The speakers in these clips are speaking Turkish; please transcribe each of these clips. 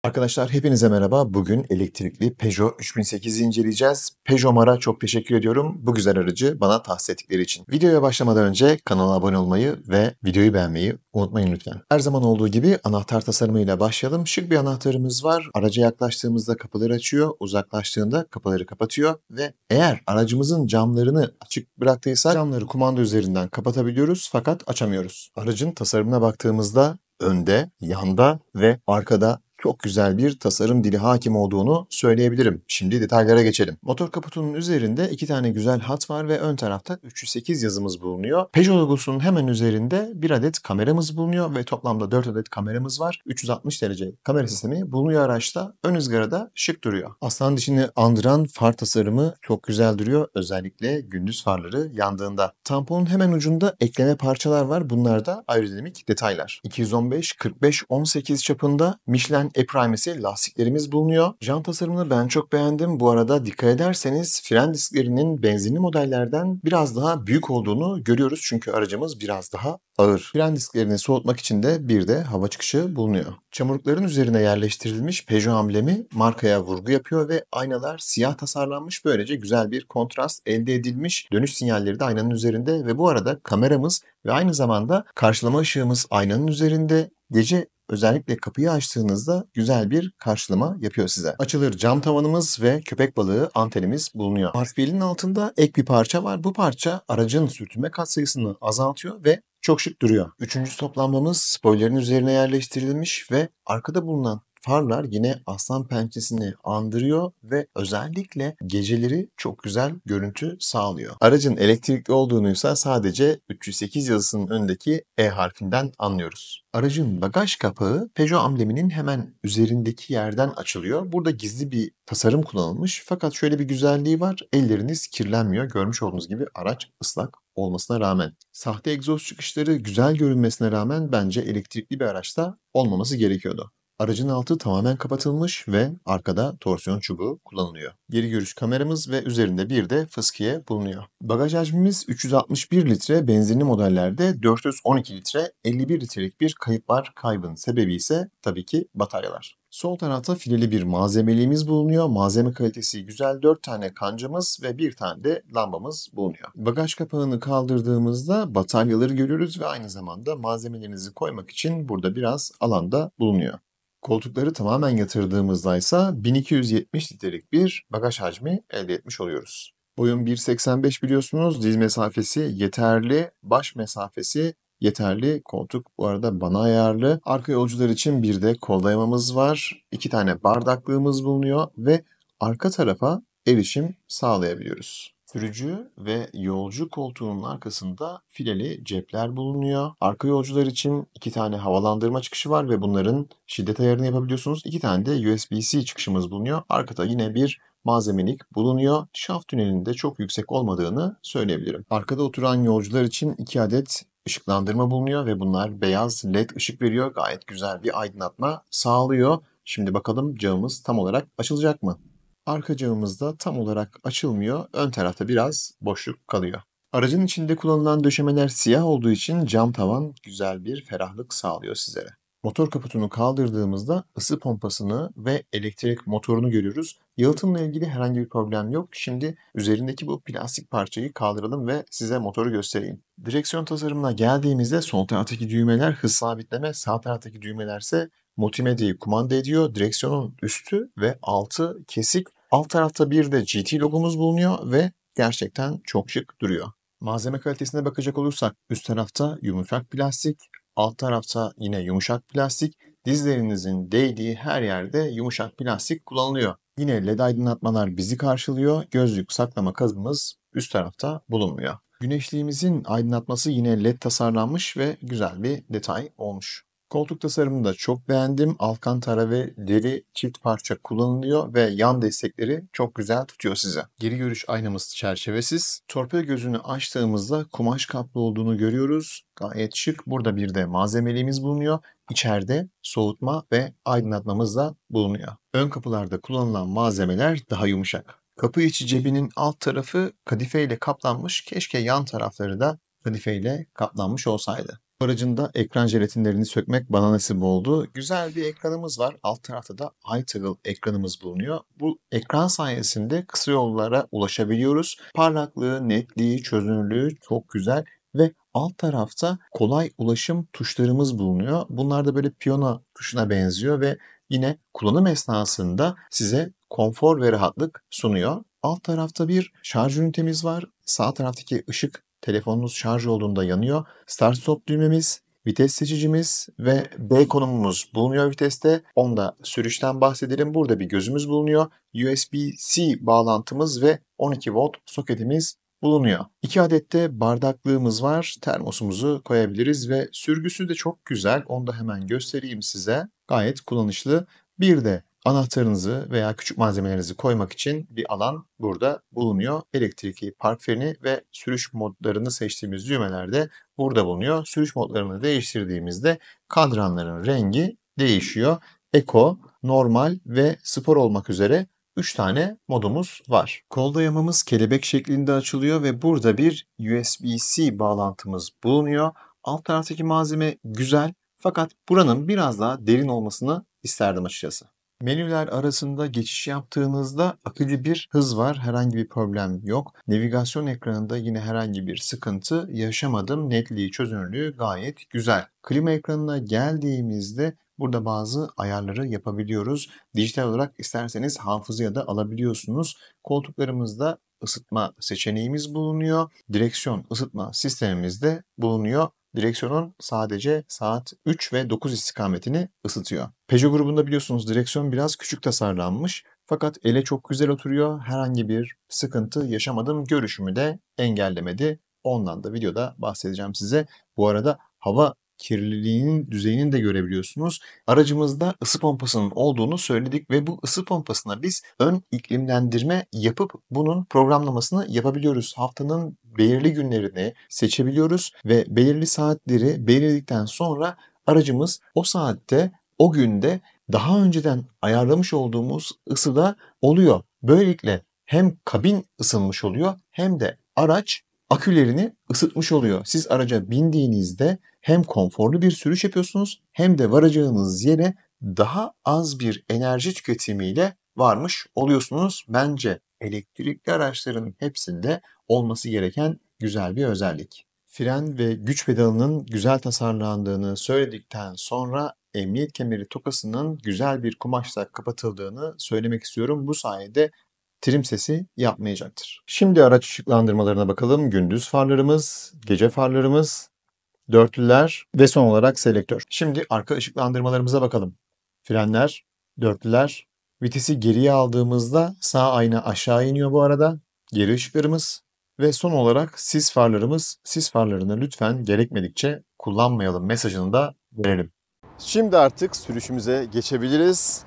Arkadaşlar hepinize merhaba. Bugün elektrikli Peugeot 3008'i inceleyeceğiz. Peugeot Mar'a çok teşekkür ediyorum bu güzel aracı bana tahsis ettikleri için. Videoya başlamadan önce kanala abone olmayı ve videoyu beğenmeyi unutmayın lütfen. Her zaman olduğu gibi anahtar tasarımıyla başlayalım. Şık bir anahtarımız var. Araca yaklaştığımızda kapıları açıyor, uzaklaştığında kapıları kapatıyor ve eğer aracımızın camlarını açık bıraktıysak camları kumanda üzerinden kapatabiliyoruz fakat açamıyoruz. Aracın tasarımına baktığımızda önde, yanda ve arkada çok güzel bir tasarım dili hakim olduğunu söyleyebilirim. Şimdi detaylara geçelim. Motor kaputunun üzerinde iki tane güzel hat var ve ön tarafta 308 yazımız bulunuyor. Peugeot logosunun hemen üzerinde bir adet kameramız bulunuyor ve toplamda 4 adet kameramız var. 360 derece kamera sistemi bulunuyor araçta. Ön ızgarada şık duruyor. Aslan dişini andıran far tasarımı çok güzel duruyor. Özellikle gündüz farları yandığında. Tamponun hemen ucunda ekleme parçalar var. Bunlar da aerodinamik detaylar. 215, 45, 18 çapında Michelin E-Primacy lastiklerimiz bulunuyor. Jant tasarımını ben çok beğendim. Bu arada dikkat ederseniz fren disklerinin benzinli modellerden biraz daha büyük olduğunu görüyoruz. Çünkü aracımız biraz daha ağır. Fren disklerini soğutmak için de bir de hava çıkışı bulunuyor. Çamurlukların üzerine yerleştirilmiş Peugeot amblemi markaya vurgu yapıyor ve aynalar siyah tasarlanmış. Böylece güzel bir kontrast elde edilmiş. Dönüş sinyalleri de aynanın üzerinde ve bu arada kameramız ve aynı zamanda karşılama ışığımız aynanın üzerinde. Gece özellikle kapıyı açtığınızda güzel bir karşılama yapıyor size. Açılır cam tavanımız ve köpek balığı antenimiz bulunuyor. Harfiyelin altında ek bir parça var. Bu parça aracın sürtünme katsayısını azaltıyor ve çok şık duruyor. Üçüncü toplanmamız spoilerın üzerine yerleştirilmiş ve arkada bulunan farlar yine aslan pençesini andırıyor ve özellikle geceleri çok güzel görüntü sağlıyor. Aracın elektrikli olduğunuysa sadece 308 yazısının önündeki E harfinden anlıyoruz. Aracın bagaj kapağı Peugeot ambleminin hemen üzerindeki yerden açılıyor. Burada gizli bir tasarım kullanılmış fakat şöyle bir güzelliği var. Elleriniz kirlenmiyor. Görmüş olduğunuz gibi araç ıslak olmasına rağmen. Sahte egzoz çıkışları güzel görünmesine rağmen bence elektrikli bir araçta olmaması gerekiyordu. Aracın altı tamamen kapatılmış ve arkada torsiyon çubuğu kullanılıyor. Geri görüş kameramız ve üzerinde bir de fıskiye bulunuyor. Bagaj hacmimiz 361 litre, benzinli modellerde 412 litre, 51 litrelik bir kayıp var. Kaybın sebebi ise tabii ki bataryalar. Sol tarafta fileli bir malzemeliğimiz bulunuyor. Malzeme kalitesi güzel. 4 tane kancamız ve bir tane de lambamız bulunuyor. Bagaj kapağını kaldırdığımızda bataryaları görüyoruz ve aynı zamanda malzemelerinizi koymak için burada biraz alanda bulunuyor. Koltukları tamamen yatırdığımızda ise 1270 litrelik bir bagaj hacmi elde etmiş oluyoruz. Boyum 1.85 biliyorsunuz. Diz mesafesi yeterli. Baş mesafesi yeterli. Koltuk bu arada bana ayarlı. Arka yolcular için bir de kol dayamamız var. 2 tane bardaklığımız bulunuyor ve arka tarafa erişim sağlayabiliyoruz. Sürücü ve yolcu koltuğunun arkasında fileli cepler bulunuyor. Arka yolcular için 2 tane havalandırma çıkışı var ve bunların şiddet ayarını yapabiliyorsunuz. 2 tane de USB-C çıkışımız bulunuyor. Arkada yine bir malzemelik bulunuyor. Şaft tünelinde çok yüksek olmadığını söyleyebilirim. Arkada oturan yolcular için 2 adet ışıklandırma bulunuyor ve bunlar beyaz led ışık veriyor. Gayet güzel bir aydınlatma sağlıyor. Şimdi bakalım camımız tam olarak açılacak mı? Arka camımız da tam olarak açılmıyor. Ön tarafta biraz boşluk kalıyor. Aracın içinde kullanılan döşemeler siyah olduğu için cam tavan güzel bir ferahlık sağlıyor sizlere. Motor kaputunu kaldırdığımızda ısı pompasını ve elektrik motorunu görüyoruz. Yalıtımla ilgili herhangi bir problem yok. Şimdi üzerindeki bu plastik parçayı kaldıralım ve size motoru göstereyim. Direksiyon tasarımına geldiğimizde sol taraftaki düğmeler hız sabitleme, sağ taraftaki düğmeler ise multimedyayı kumanda ediyor. Direksiyonun üstü ve altı kesik. Alt tarafta bir de GT logomuz bulunuyor ve gerçekten çok şık duruyor. Malzeme kalitesine bakacak olursak üst tarafta yumuşak plastik, alt tarafta yine yumuşak plastik, dizlerinizin değdiği her yerde yumuşak plastik kullanılıyor. Yine LED aydınlatmalar bizi karşılıyor. Gözlük saklama kabımız üst tarafta bulunmuyor. Güneşliğimizin aydınlatması yine LED tasarlanmış ve güzel bir detay olmuş. Koltuk tasarımını da çok beğendim. Alcantara ve deri çift parça kullanılıyor ve yan destekleri çok güzel tutuyor size. Geri görüş aynamız çerçevesiz. Torpido gözünü açtığımızda kumaş kaplı olduğunu görüyoruz. Gayet şık. Burada bir de malzemeliğimiz bulunuyor. İçeride soğutma ve aydınlatmamız da bulunuyor. Ön kapılarda kullanılan malzemeler daha yumuşak. Kapı içi cebinin alt tarafı kadife ile kaplanmış. Keşke yan tarafları da kadife ile kaplanmış olsaydı. Aracın da ekran jelatinlerini sökmek bana nasip oldu. Güzel bir ekranımız var. Alt tarafta da iToggle ekranımız bulunuyor. Bu ekran sayesinde kısa yollara ulaşabiliyoruz. Parlaklığı, netliği, çözünürlüğü çok güzel ve alt tarafta kolay ulaşım tuşlarımız bulunuyor. Bunlar da böyle piyano tuşuna benziyor ve yine kullanım esnasında size konfor ve rahatlık sunuyor. Alt tarafta bir şarj ünitemiz var. Sağ taraftaki ışık telefonunuz şarj olduğunda yanıyor. Start stop düğmemiz, vites seçicimiz ve B konumumuz bulunuyor viteste. Onda sürüşten bahsedelim. Burada bir gözümüz bulunuyor. USB-C bağlantımız ve 12 volt soketimiz bulunuyor. 2 adet de bardaklığımız var. Termosumuzu koyabiliriz ve sürgüsü de çok güzel. Onu da hemen göstereyim size. Gayet kullanışlı. Bir de anahtarınızı veya küçük malzemelerinizi koymak için bir alan burada bulunuyor. Elektrikli park freni ve sürüş modlarını seçtiğimiz düğmeler de burada bulunuyor. Sürüş modlarını değiştirdiğimizde kadranların rengi değişiyor. Eco, normal ve spor olmak üzere 3 tane modumuz var. Kol dayamamız kelebek şeklinde açılıyor ve burada bir USB-C bağlantımız bulunuyor. Alt taraftaki malzeme güzel fakat buranın biraz daha derin olmasını isterdim açıkçası. Menüler arasında geçiş yaptığınızda akıcı bir hız var. Herhangi bir problem yok. Navigasyon ekranında yine herhangi bir sıkıntı yaşamadım. Netliği, çözünürlüğü gayet güzel. Klima ekranına geldiğimizde burada bazı ayarları yapabiliyoruz. Dijital olarak isterseniz hafızaya da alabiliyorsunuz. Koltuklarımızda ısıtma seçeneğimiz bulunuyor. Direksiyon ısıtma sistemimiz de bulunuyor. Direksiyonun sadece saat 3 ve 9 istikametini ısıtıyor. Peugeot grubunda biliyorsunuz direksiyon biraz küçük tasarlanmış. Fakat ele çok güzel oturuyor. Herhangi bir sıkıntı yaşamadım. Görüşümü de engellemedi. Ondan da videoda bahsedeceğim size. Bu arada hava kirliliğinin düzeyini de görebiliyorsunuz. Aracımızda ısı pompasının olduğunu söyledik ve bu ısı pompasına biz ön iklimlendirme yapıp bunun programlamasını yapabiliyoruz. Haftanın belirli günlerini seçebiliyoruz ve belirli saatleri belirledikten sonra aracımız o saatte, o günde daha önceden ayarlamış olduğumuz ısıda oluyor. Böylelikle hem kabin ısınmış oluyor hem de araç akülerini ısıtmış oluyor. Siz araca bindiğinizde hem konforlu bir sürüş yapıyorsunuz hem de varacağınız yere daha az bir enerji tüketimiyle varmış oluyorsunuz. Bence elektrikli araçların hepsinde olması gereken güzel bir özellik. Fren ve güç pedalının güzel tasarlandığını söyledikten sonra emniyet kemeri tokasının güzel bir kumaşla kapatıldığını söylemek istiyorum. Bu sayede trim sesi yapmayacaktır. Şimdi araç ışıklandırmalarına bakalım. Gündüz farlarımız, gece farlarımız, dörtlüler ve son olarak selektör. Şimdi arka ışıklandırmalarımıza bakalım. Frenler, dörtlüler, vitesi geriye aldığımızda sağ ayna aşağı iniyor bu arada. Geri ışıklarımız ve son olarak sis farlarımız. Sis farlarını lütfen gerekmedikçe kullanmayalım mesajını da verelim. Şimdi artık sürüşümüze geçebiliriz.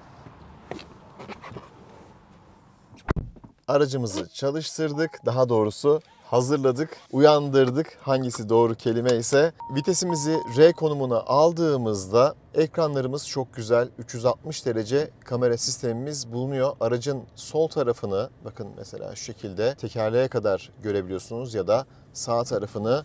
Aracımızı çalıştırdık, daha doğrusu hazırladık, uyandırdık. Hangisi doğru kelime ise. Vitesimizi R konumuna aldığımızda ekranlarımız çok güzel. 360 derece kamera sistemimiz bulunuyor. Aracın sol tarafını bakın mesela şu şekilde tekerleğe kadar görebiliyorsunuz ya da sağ tarafını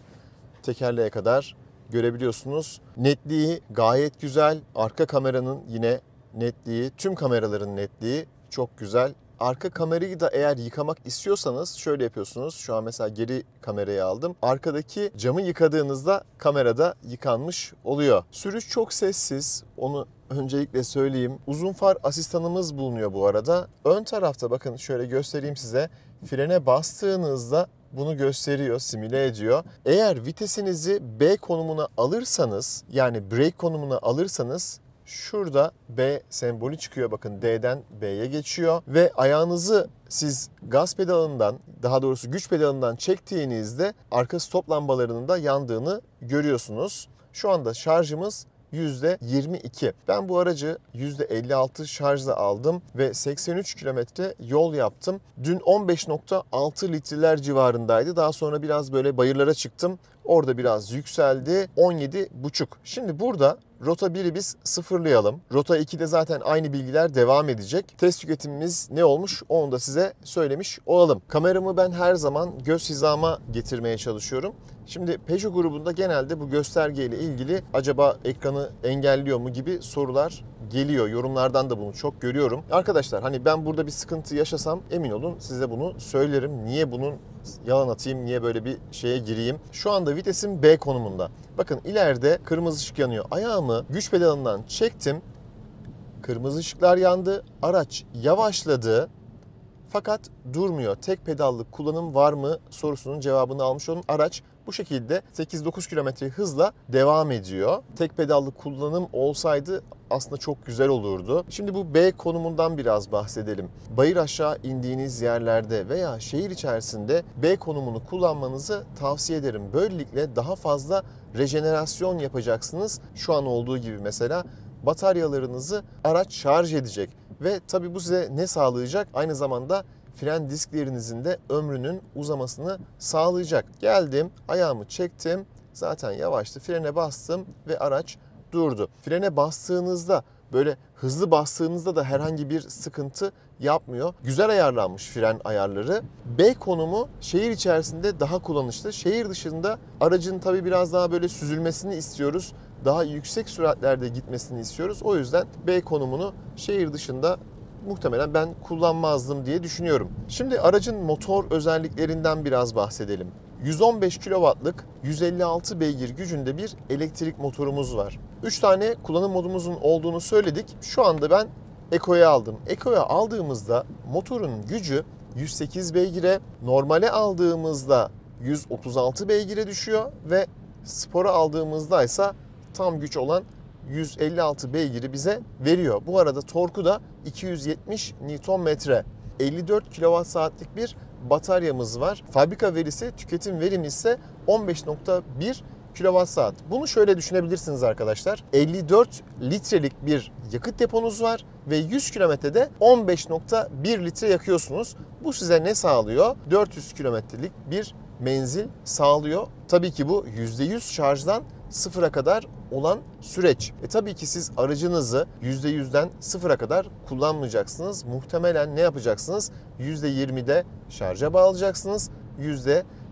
tekerleğe kadar görebiliyorsunuz. Netliği gayet güzel. Arka kameranın yine netliği, tüm kameraların netliği çok güzel. Arka kamerayı da eğer yıkamak istiyorsanız şöyle yapıyorsunuz. Şu an mesela geri kamerayı aldım. Arkadaki camı yıkadığınızda kamerada yıkanmış oluyor. Sürüş çok sessiz. Onu öncelikle söyleyeyim. Uzun far asistanımız bulunuyor bu arada. Ön tarafta bakın şöyle göstereyim size. Frene bastığınızda bunu gösteriyor, simüle ediyor. Eğer vitesinizi B konumuna alırsanız, yani brake konumuna alırsanız şurada B sembolü çıkıyor. Bakın D'den B'ye geçiyor ve ayağınızı siz gaz pedalından, daha doğrusu güç pedalından çektiğinizde arka stop lambalarının da yandığını görüyorsunuz. Şu anda şarjımız %22. Ben bu aracı %56 şarjla aldım ve 83 kilometre yol yaptım. Dün 15,6 litreler civarındaydı. Daha sonra biraz böyle bayırlara çıktım. Orada biraz yükseldi. 17,5. Şimdi burada Rota 1'i biz sıfırlayalım. Rota 2'de zaten aynı bilgiler devam edecek. Test tüketimimiz ne olmuş onu da size söylemiş olalım. Kameramı ben her zaman göz hizama getirmeye çalışıyorum. Şimdi Peugeot grubunda genelde bu göstergeyle ilgili acaba ekranı engelliyor mu gibi sorular geliyor. Yorumlardan da bunu çok görüyorum. Arkadaşlar hani ben burada bir sıkıntı yaşasam emin olun size bunu söylerim. Niye bunun yalan atayım, niye böyle bir şeye gireyim? Şu anda vitesim B konumunda. Bakın ileride kırmızı ışık yanıyor. Ayağımı güç pedalından çektim. Kırmızı ışıklar yandı. Araç yavaşladı. Fakat durmuyor. Tek pedallı kullanım var mı sorusunun cevabını almış olun. Araç bu şekilde 8-9 km hızla devam ediyor. Tek pedallı kullanım olsaydı aslında çok güzel olurdu. Şimdi bu B konumundan biraz bahsedelim. Bayır aşağı indiğiniz yerlerde veya şehir içerisinde B konumunu kullanmanızı tavsiye ederim. Böylelikle daha fazla rejenerasyon yapacaksınız. Şu an olduğu gibi mesela bataryalarınızı araç şarj edecek. Ve tabii bu size ne sağlayacak? Aynı zamanda fren disklerinizin de ömrünün uzamasını sağlayacak. Geldim, ayağımı çektim. Zaten yavaştı. Frene bastım ve araç durdu. Frene bastığınızda böyle hızlı bastığınızda da herhangi bir sıkıntı yapmıyor. Güzel ayarlanmış fren ayarları. B konumu şehir içerisinde daha kullanışlı. Şehir dışında aracın tabii biraz daha böyle süzülmesini istiyoruz. Daha yüksek süratlerde gitmesini istiyoruz. O yüzden B konumunu şehir dışında muhtemelen ben kullanmazdım diye düşünüyorum. Şimdi aracın motor özelliklerinden biraz bahsedelim. 115 kW'lık 156 beygir gücünde bir elektrik motorumuz var. 3 tane kullanım modumuzun olduğunu söyledik. Şu anda ben Eco'ya aldım. Eco'ya aldığımızda motorun gücü 108 beygire, normale aldığımızda 136 beygire düşüyor ve Spor'a aldığımızda ise tam güç olan 156 beygiri bize veriyor. Bu arada torku da 270 Nm. 54 kWh'lik bir bataryamız var. Fabrika verisi, tüketim verimi ise 15.1 kWh. Bunu şöyle düşünebilirsiniz arkadaşlar. 54 litrelik bir yakıt deponuz var ve 100 kilometrede 15.1 litre yakıyorsunuz. Bu size ne sağlıyor? 400 kilometrelik bir menzil sağlıyor. Tabii ki bu %100 şarjdan sıfıra kadar olan süreç. Tabii ki siz aracınızı %100'den sıfıra kadar kullanmayacaksınız. Muhtemelen ne yapacaksınız? %20'de şarja bağlayacaksınız.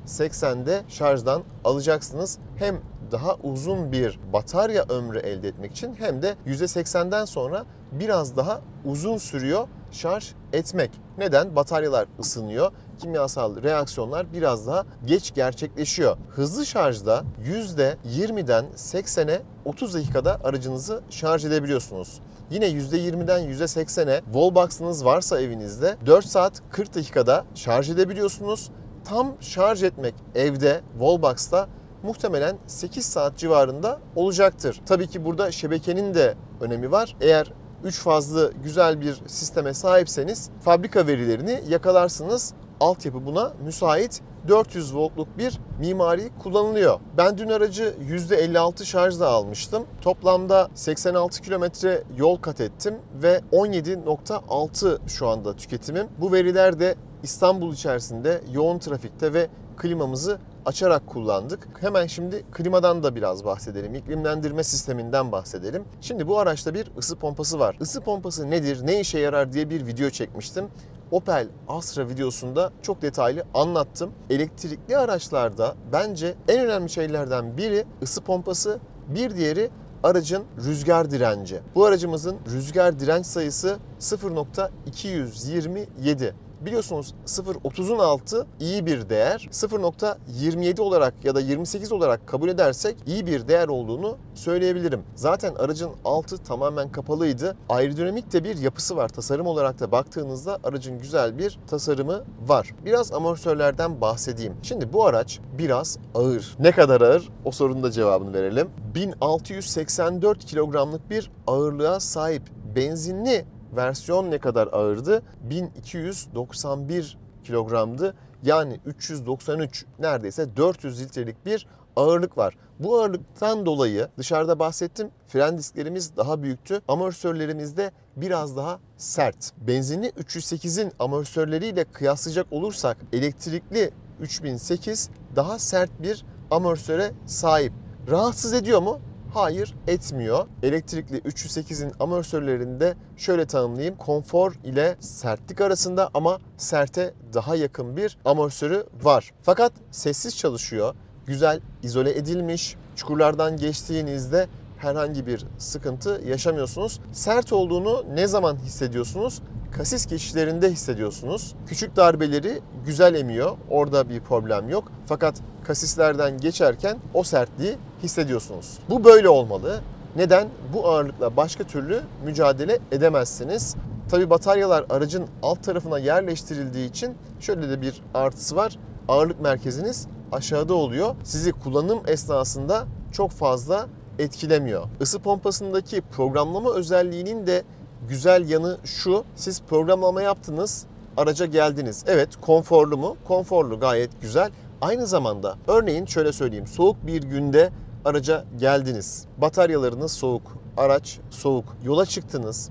%80'de şarjdan alacaksınız. Hem daha uzun bir batarya ömrü elde etmek için hem de %80'den sonra biraz daha uzun sürüyor şarj etmek. Neden? Bataryalar ısınıyor. Kimyasal reaksiyonlar biraz daha geç gerçekleşiyor. Hızlı şarjda %20'den 80'e 30 dakikada aracınızı şarj edebiliyorsunuz. Yine %20'den %80'e wallbox'ınız varsa evinizde 4 saat 40 dakikada şarj edebiliyorsunuz. Tam şarj etmek evde wallbox'ta muhtemelen 8 saat civarında olacaktır. Tabii ki burada şebekenin de önemi var. Eğer 3 fazlı güzel bir sisteme sahipseniz fabrika verilerini yakalarsınız. Altyapı buna müsait. 400 voltluk bir mimari kullanılıyor. Ben dün aracı %56 şarjla almıştım. Toplamda 86 kilometre yol kat ettim ve 17.6 şu anda tüketimim. Bu veriler de İstanbul içerisinde yoğun trafikte ve klimamızı açarak kullandık. Hemen şimdi klimadan da biraz bahsedelim. İklimlendirme sisteminden bahsedelim. Şimdi bu araçta bir ısı pompası var. Isı pompası nedir, ne işe yarar diye bir video çekmiştim. Opel Astra videosunda çok detaylı anlattım. Elektrikli araçlarda bence en önemli şeylerden biri ısı pompası, bir diğeri aracın rüzgar direnci. Bu aracımızın rüzgar direnç sayısı 0.227. Biliyorsunuz 0.30'un altı iyi bir değer. 0.27 olarak ya da 28 olarak kabul edersek iyi bir değer olduğunu söyleyebilirim. Zaten aracın altı tamamen kapalıydı. Aerodinamik de bir yapısı var. Tasarım olarak da baktığınızda aracın güzel bir tasarımı var. Biraz amortisörlerden bahsedeyim. Şimdi bu araç biraz ağır. Ne kadar ağır? O sorunun da cevabını verelim. 1684 kilogramlık bir ağırlığa sahip. Benzinli versiyon ne kadar ağırdı? 1291 kilogramdı. Yani 393, neredeyse 400 litrelik bir ağırlık var. Bu ağırlıktan dolayı dışarıda bahsettim, fren disklerimiz daha büyüktü. Amortisörlerimiz de biraz daha sert. Benzinli 308'in amortisörleriyle kıyaslayacak olursak elektrikli 3008 daha sert bir amortisöre sahip. Rahatsız ediyor mu? Hayır, etmiyor. Elektrikli 308'in amortisörlerinde şöyle tanımlayayım. Konfor ile sertlik arasında ama serte daha yakın bir amortisörü var. Fakat sessiz çalışıyor. güzel izole edilmiş. Çukurlardan geçtiğinizde herhangi bir sıkıntı yaşamıyorsunuz. Sert olduğunu ne zaman hissediyorsunuz? Kasis geçişlerinde hissediyorsunuz. Küçük darbeleri güzel emiyor. Orada bir problem yok. Fakat kasislerden geçerken o sertliği hissediyorsunuz. Bu böyle olmalı. Neden? Bu ağırlıkla başka türlü mücadele edemezsiniz. Tabii bataryalar aracın alt tarafına yerleştirildiği için şöyle de bir artısı var. Ağırlık merkeziniz aşağıda oluyor. Sizi kullanım esnasında çok fazla etkilemiyor. Isı pompasındaki programlama özelliğinin de güzel yanı şu. Siz programlama yaptınız, araca geldiniz. Evet, konforlu mu? Konforlu, gayet güzel. Aynı zamanda örneğin şöyle söyleyeyim. Soğuk bir günde araca geldiniz. Bataryalarınız soğuk, araç soğuk. Yola çıktınız.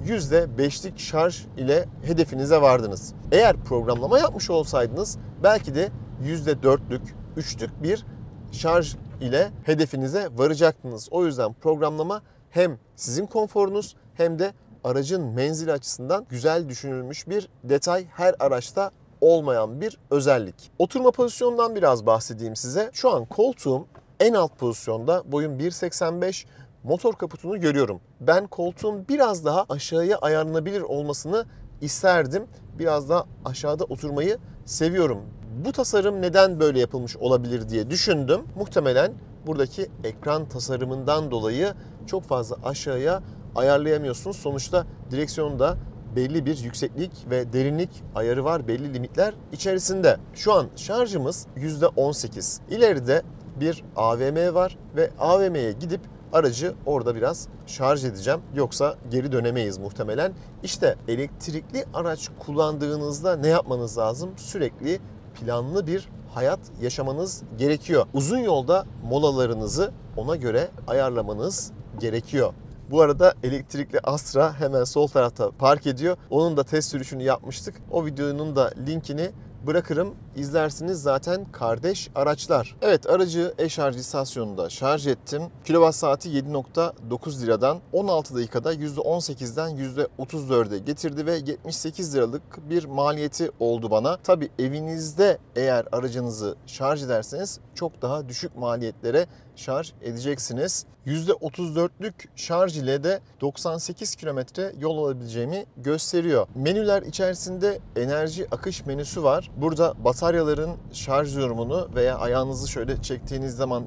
%5'lik şarj ile hedefinize vardınız. Eğer programlama yapmış olsaydınız belki de %4'lük, 3'lük bir şarj ile hedefinize varacaktınız. O yüzden programlama hem sizin konforunuz hem de aracın menzili açısından güzel düşünülmüş bir detay, her araçta olmayan bir özellik. Oturma pozisyonundan biraz bahsedeyim size. Şu an koltuğum en alt pozisyonda, boyum 1.85, motor kaputunu görüyorum. Ben koltuğun biraz daha aşağıya ayarlanabilir olmasını isterdim. Biraz daha aşağıda oturmayı seviyorum. Bu tasarım neden böyle yapılmış olabilir diye düşündüm. Muhtemelen buradaki ekran tasarımından dolayı çok fazla aşağıya ayarlayamıyorsunuz. Sonuçta direksiyonda belli bir yükseklik ve derinlik ayarı var. Belli limitler içerisinde. Şu an şarjımız %18. İleride bir AVM var ve AVM'ye gidip aracı orada biraz şarj edeceğim. Yoksa geri dönemeyiz muhtemelen. İşte elektrikli araç kullandığınızda ne yapmanız lazım? Sürekli planlı bir hayat yaşamanız gerekiyor. Uzun yolda molalarınızı ona göre ayarlamanız gerekiyor. Bu arada elektrikli Astra hemen sol tarafta park ediyor. Onun da test sürüşünü yapmıştık. O videonun da linkini bırakırım. İzlersiniz, zaten kardeş araçlar. Evet, aracı e-şarj istasyonunda şarj ettim. Kilowatt saati 7.9 liradan 16 dakikada %18'den %34'e getirdi ve 78 liralık bir maliyeti oldu bana. Tabii evinizde eğer aracınızı şarj ederseniz çok daha düşük maliyetlere şarj edeceksiniz. %34'lük şarj ile de 98 kilometre yol alabileceğimi gösteriyor. Menüler içerisinde enerji akış menüsü var. Burada bataryaların şarj durumunu veya ayağınızı şöyle çektiğiniz zaman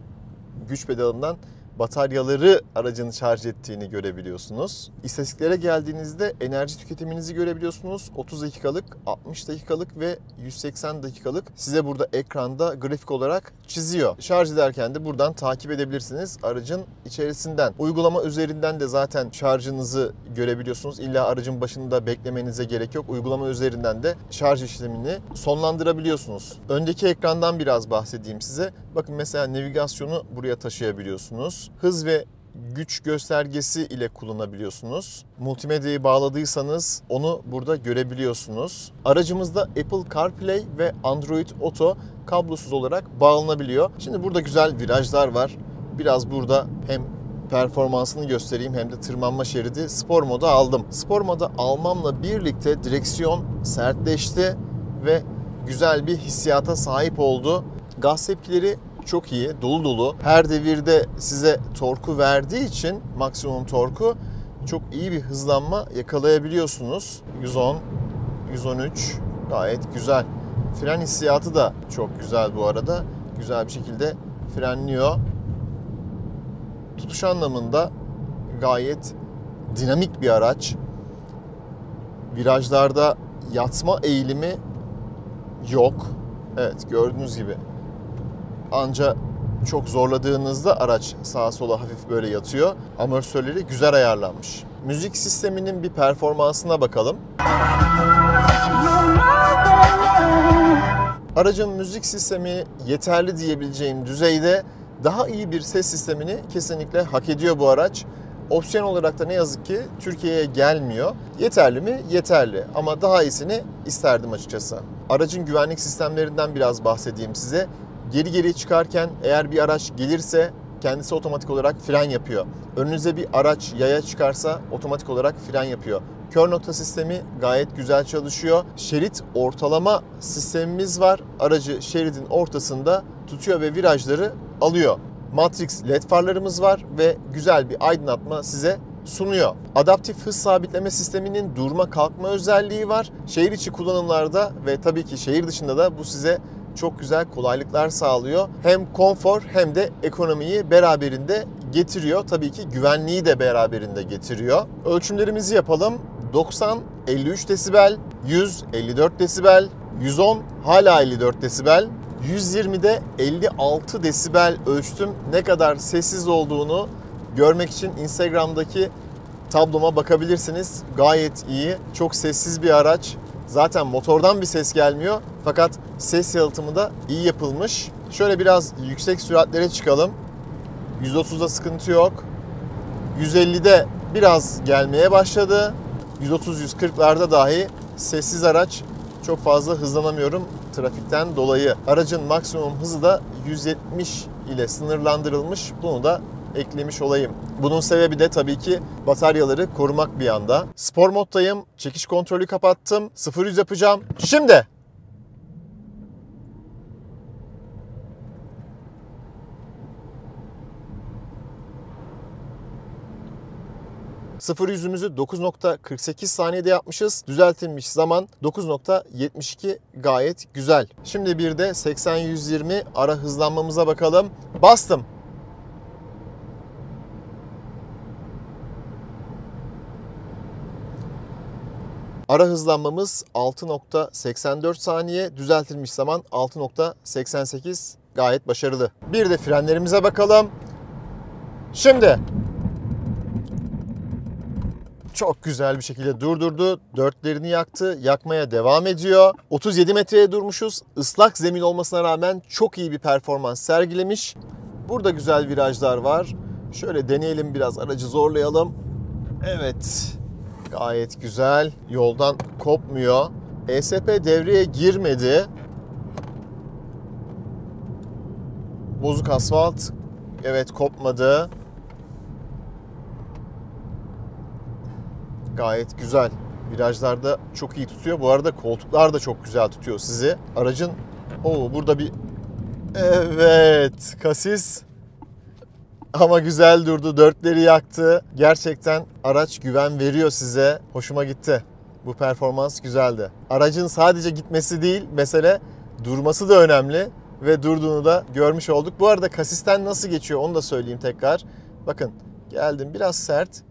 güç pedalından bataryaları aracın şarj ettiğini görebiliyorsunuz. İstatistiklere geldiğinizde enerji tüketiminizi görebiliyorsunuz. 30 dakikalık, 60 dakikalık ve 180 dakikalık size burada ekranda grafik olarak çiziyor. Şarj ederken de buradan takip edebilirsiniz aracın içerisinden. Uygulama üzerinden de zaten şarjınızı görebiliyorsunuz. İlla aracın başında beklemenize gerek yok. Uygulama üzerinden de şarj işlemini sonlandırabiliyorsunuz. Öndeki ekrandan biraz bahsedeyim size. Bakın mesela navigasyonu buraya taşıyabiliyorsunuz. Hız ve güç göstergesi ile kullanabiliyorsunuz. Multimedyayı bağladıysanız onu burada görebiliyorsunuz. Aracımızda Apple CarPlay ve Android Auto kablosuz olarak bağlanabiliyor. Şimdi burada güzel virajlar var. Biraz burada hem performansını göstereyim hem de tırmanma şeridi spor moda aldım. Spor moda almamla birlikte direksiyon sertleşti ve güzel bir hissiyata sahip oldu. Gaz tepkileri çok iyi, dolu dolu. Her devirde size torku verdiği için, maksimum torku, çok iyi bir hızlanma yakalayabiliyorsunuz. 110, 113 gayet güzel. Fren hissiyatı da çok güzel bu arada. Güzel bir şekilde frenliyor. Tutuş anlamında gayet dinamik bir araç. Virajlarda yatma eğilimi yok. Evet, gördüğünüz gibi. Anca çok zorladığınızda araç sağa sola hafif böyle yatıyor. Amortisörleri güzel ayarlanmış. Müzik sisteminin bir performansına bakalım. Aracın müzik sistemi yeterli diyebileceğim düzeyde. Daha iyi bir ses sistemini kesinlikle hak ediyor bu araç. Opsiyon olarak da ne yazık ki Türkiye'ye gelmiyor. Yeterli mi? Yeterli. Ama daha iyisini isterdim açıkçası. Aracın güvenlik sistemlerinden biraz bahsedeyim size. Geri çıkarken eğer bir araç gelirse kendisi otomatik olarak fren yapıyor. Önünüze bir araç yaya çıkarsa otomatik olarak fren yapıyor. Kör nokta sistemi gayet güzel çalışıyor. Şerit ortalama sistemimiz var. Aracı şeridin ortasında tutuyor ve virajları alıyor. Matrix LED farlarımız var ve güzel bir aydınlatma size sunuyor. Adaptif hız sabitleme sisteminin durma kalkma özelliği var. Şehir içi kullanımlarda ve tabii ki şehir dışında da bu size çok güzel kolaylıklar sağlıyor. Hem konfor hem de ekonomiyi beraberinde getiriyor. Tabii ki güvenliği de beraberinde getiriyor. Ölçümlerimizi yapalım. 90, 53 desibel, 100, 54 desibel, 110 hala 54 desibel, 120'de 56 desibel ölçtüm. Ne kadar sessiz olduğunu görmek için Instagram'daki tabloma bakabilirsiniz. Gayet iyi. Çok sessiz bir araç. Zaten motordan bir ses gelmiyor. Fakat ses yalıtımı da iyi yapılmış. Şöyle biraz yüksek süratlere çıkalım. 130'da sıkıntı yok. 150'de biraz gelmeye başladı. 130-140'larda dahi sessiz araç. Çok fazla hızlanamıyorum trafikten dolayı. Aracın maksimum hızı da 170 ile sınırlandırılmış. Bunu da eklemiş olayım. Bunun sebebi de tabii ki bataryaları korumak bir yanda. Spor moddayım. Çekiş kontrolü kapattım. 0-100 yapacağım. Şimdi. Sıfır yüzümüzü 9.48 saniyede yapmışız. Düzeltilmiş zaman 9.72, gayet güzel. Şimdi bir de 80-120 ara hızlanmamıza bakalım. Bastım. Ara hızlanmamız 6.84 saniye, düzeltilmiş zaman 6.88, gayet başarılı. Bir de frenlerimize bakalım. Şimdi çok güzel bir şekilde durdurdu. Dörtlerini yaktı. Yakmaya devam ediyor. 37 metreye durmuşuz. Islak zemin olmasına rağmen çok iyi bir performans sergilemiş. Burada güzel virajlar var. Şöyle deneyelim, biraz aracı zorlayalım. Evet. Gayet güzel. Yoldan kopmuyor. ESP devreye girmedi. Bozuk asfalt. Evet, kopmadı. Gayet güzel. Virajlarda çok iyi tutuyor. Bu arada koltuklar da çok güzel tutuyor sizi. Aracın burada bir kasis ama güzel durdu. Dörtleri yaktı. Gerçekten araç güven veriyor size. Hoşuma gitti. Bu performans güzeldi. Aracın sadece gitmesi değil, mesele durması da önemli ve durduğunu da görmüş olduk. Bu arada kasisten nasıl geçiyor onu da söyleyeyim tekrar. Bakın, geldim, biraz sert.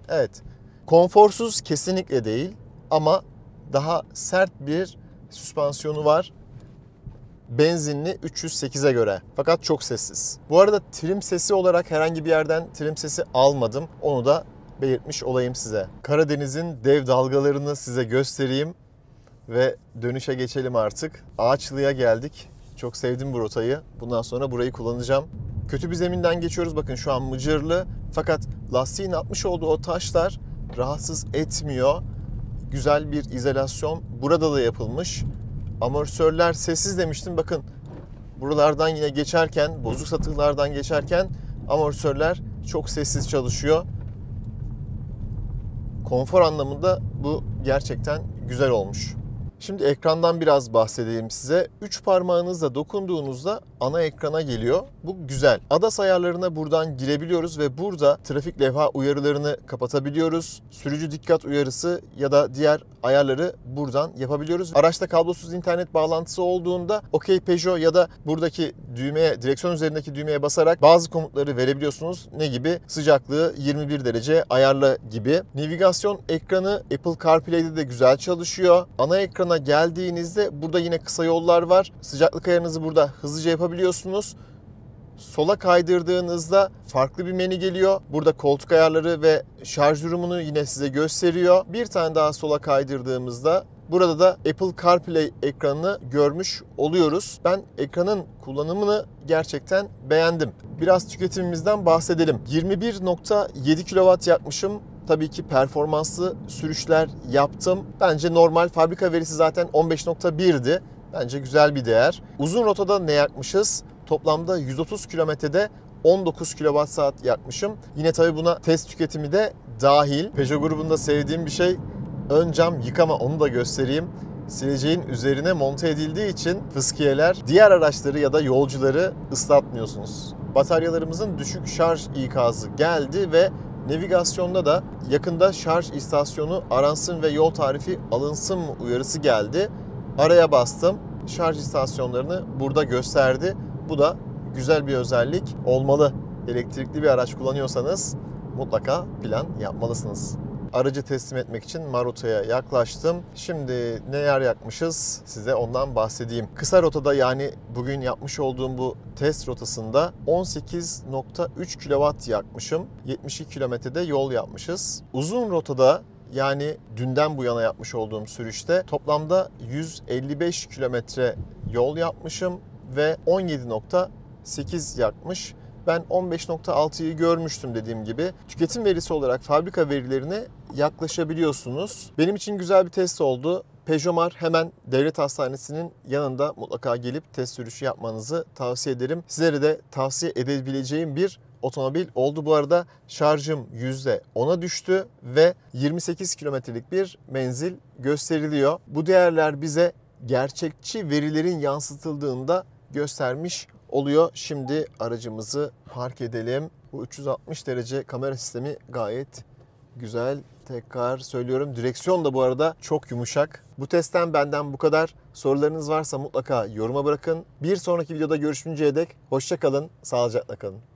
Evet. Konforsuz kesinlikle değil ama daha sert bir süspansiyonu var. Benzinli 308'e göre. Fakat çok sessiz. Bu arada trim sesi olarak herhangi bir yerden trim sesi almadım. Onu da belirtmiş olayım size. Karadeniz'in dev dalgalarını size göstereyim ve dönüşe geçelim artık. Ağaçlı'ya geldik. Çok sevdim bu rotayı. Bundan sonra burayı kullanacağım. Kötü bir zeminden geçiyoruz. Bakın şu an mıcırlı. Fakat lastiğin atmış olduğu o taşlar rahatsız etmiyor. Güzel bir izolasyon burada da yapılmış. Amortisörler sessiz demiştim. Bakın buralardan yine geçerken, bozuk satıklardan geçerken amortisörler çok sessiz çalışıyor. Konfor anlamında bu gerçekten güzel olmuş. Şimdi ekrandan biraz bahsedeyim size. 3 parmağınızla dokunduğunuzda ana ekrana geliyor. Bu güzel. ADAS ayarlarına buradan girebiliyoruz ve burada trafik levha uyarılarını kapatabiliyoruz. Sürücü dikkat uyarısı ya da diğer ayarları buradan yapabiliyoruz. Araçta kablosuz internet bağlantısı olduğunda OK Peugeot ya da buradaki düğmeye, direksiyon üzerindeki düğmeye basarak bazı komutları verebiliyorsunuz. Ne gibi? Sıcaklığı 21 derece ayarla gibi. Navigasyon ekranı Apple CarPlay'de de güzel çalışıyor. Ana ekrana geldiğinizde burada yine kısa yollar var. Sıcaklık ayarınızı burada hızlıca yapabiliyorsunuz. Sola kaydırdığınızda farklı bir menü geliyor. Burada koltuk ayarları ve şarj durumunu yine size gösteriyor. Bir tane daha sola kaydırdığımızda burada da Apple CarPlay ekranını görmüş oluyoruz. Ben ekranın kullanımını gerçekten beğendim. Biraz tüketimimizden bahsedelim. 21.7 kW yakmışım. Tabii ki performanslı sürüşler yaptım. Bence normal fabrika verisi zaten 15.1'di. Bence güzel bir değer. Uzun rotada ne yakmışız? Toplamda 130 kilometrede 19 kWh yakmışım. Yine tabii buna test tüketimi de dahil. Peugeot grubunda sevdiğim bir şey ön cam yıkama, onu da göstereyim. sileceğin üzerine monte edildiği için fıskiyeler diğer araçları ya da yolcuları ıslatmıyorsunuz. Bataryalarımızın düşük şarj ikazı geldi ve navigasyonda da yakında şarj istasyonu aransın ve yol tarifi alınsın mı uyarısı geldi. Araya bastım. Şarj istasyonlarını burada gösterdi. Bu da güzel bir özellik olmalı. Elektrikli bir araç kullanıyorsanız mutlaka plan yapmalısınız. Aracı teslim etmek için Maruta'ya yaklaştım. Şimdi neler yakmışız size ondan bahsedeyim. Kısa rotada, yani bugün yapmış olduğum bu test rotasında 18.3 kW yakmışım. 72 kilometrede yol yapmışız. Uzun rotada, yani dünden bu yana yapmış olduğum sürüşte toplamda 155 kilometre yol yapmışım ve 17.8 yakmış. Ben 15.6'yı görmüştüm dediğim gibi. Tüketim verisi olarak fabrika verilerine yaklaşabiliyorsunuz. Benim için güzel bir test oldu. Peugeot hemen devlet hastanesinin yanında, mutlaka gelip test sürüşü yapmanızı tavsiye ederim. Sizlere de tavsiye edebileceğim bir otomobil oldu. Bu arada şarjım %10'a düştü ve 28 kilometrelik bir menzil gösteriliyor. Bu değerler bize gerçekçi verilerin yansıtıldığında göstermiş oluyor. Şimdi aracımızı park edelim. Bu 360 derece kamera sistemi gayet güzel. Tekrar söylüyorum. Direksiyon da bu arada çok yumuşak. Bu testten benden bu kadar. Sorularınız varsa mutlaka yoruma bırakın. Bir sonraki videoda görüşünceye dek hoşça kalın, sağlıcakla kalın.